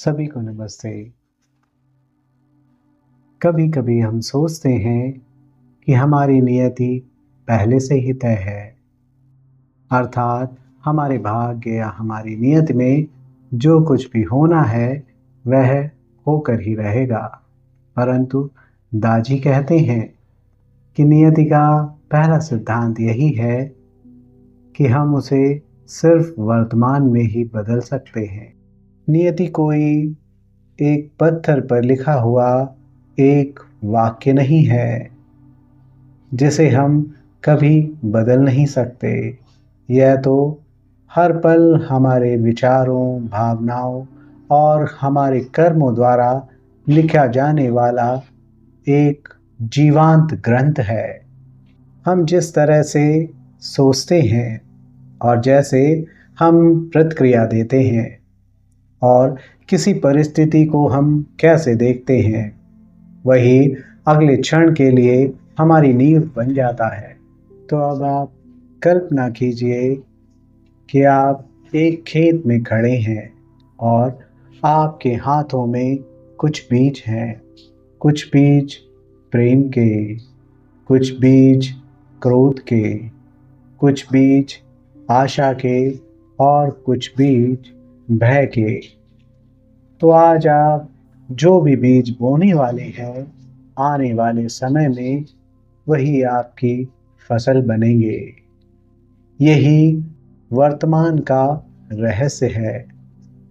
सभी को नमस्ते। कभी कभी हम सोचते हैं कि हमारी नियति पहले से ही तय है, अर्थात हमारे भाग्य या हमारी नियति में जो कुछ भी होना है वह होकर ही रहेगा। परंतु दाजी कहते हैं कि नियति का पहला सिद्धांत यही है कि हम उसे सिर्फ वर्तमान में ही बदल सकते हैं। नियति कोई एक पत्थर पर लिखा हुआ एक वाक्य नहीं है जिसे हम कभी बदल नहीं सकते। यह तो हर पल हमारे विचारों, भावनाओं और हमारे कर्मों द्वारा लिखा जाने वाला एक जीवंत ग्रंथ है। हम जिस तरह से सोचते हैं और जैसे हम प्रतिक्रिया देते हैं और किसी परिस्थिति को हम कैसे देखते हैं, वही अगले क्षण के लिए हमारी नींव बन जाता है। तो अब आप कल्पना कीजिए कि आप एक खेत में खड़े हैं और आपके हाथों में कुछ बीज हैं। कुछ बीज प्रेम के, कुछ बीज क्रोध के, कुछ बीज आशा के और कुछ बीज भय के। तो आज आप जो भी बीज बोने वाले हैं, आने वाले समय में वही आपकी फसल बनेंगे। यही वर्तमान का रहस्य है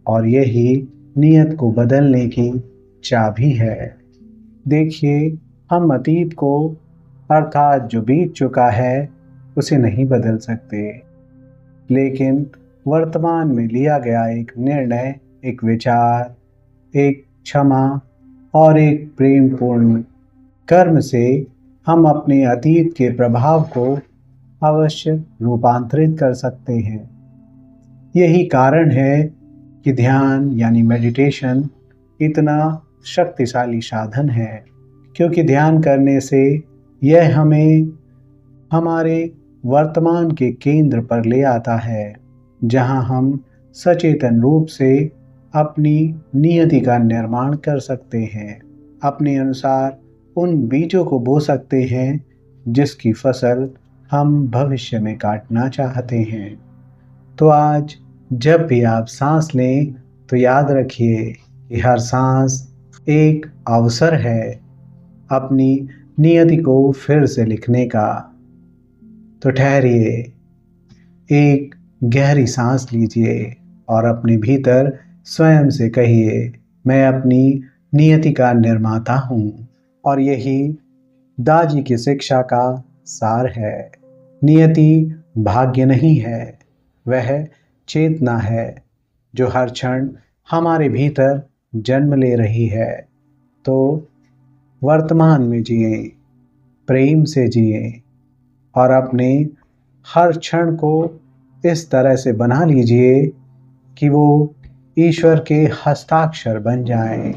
और यही नियत को बदलने की चाबी है। देखिए, हम अतीत को, अर्थात जो बीत चुका है, उसे नहीं बदल सकते, लेकिन वर्तमान में लिया गया एक निर्णय, एक विचार, एक क्षमा और एक प्रेमपूर्ण कर्म से हम अपने अतीत के प्रभाव को अवश्य रूपांतरित कर सकते हैं। यही कारण है कि ध्यान यानी मेडिटेशन इतना शक्तिशाली साधन है, क्योंकि ध्यान करने से यह हमें हमारे वर्तमान के केंद्र पर ले आता है, जहां हम सचेतन रूप से अपनी नियति का निर्माण कर सकते हैं। अपने अनुसार उन बीजों को बो सकते हैं जिसकी फसल हम भविष्य में काटना चाहते हैं। तो आज जब भी आप सांस लें तो याद रखिए कि हर सांस एक अवसर है अपनी नियति को फिर से लिखने का। तो ठहरिए, एक गहरी सांस लीजिए और अपने भीतर स्वयं से कहिए, मैं अपनी नियति का निर्माता हूँ। और यही दाजी की शिक्षा का सार है। नियति भाग्य नहीं है, वह चेतना है जो हर क्षण हमारे भीतर जन्म ले रही है। तो वर्तमान में जिए, प्रेम से जिए और अपने हर क्षण को इस तरह से बना लीजिए कि वो ईश्वर के हस्ताक्षर बन जाएं।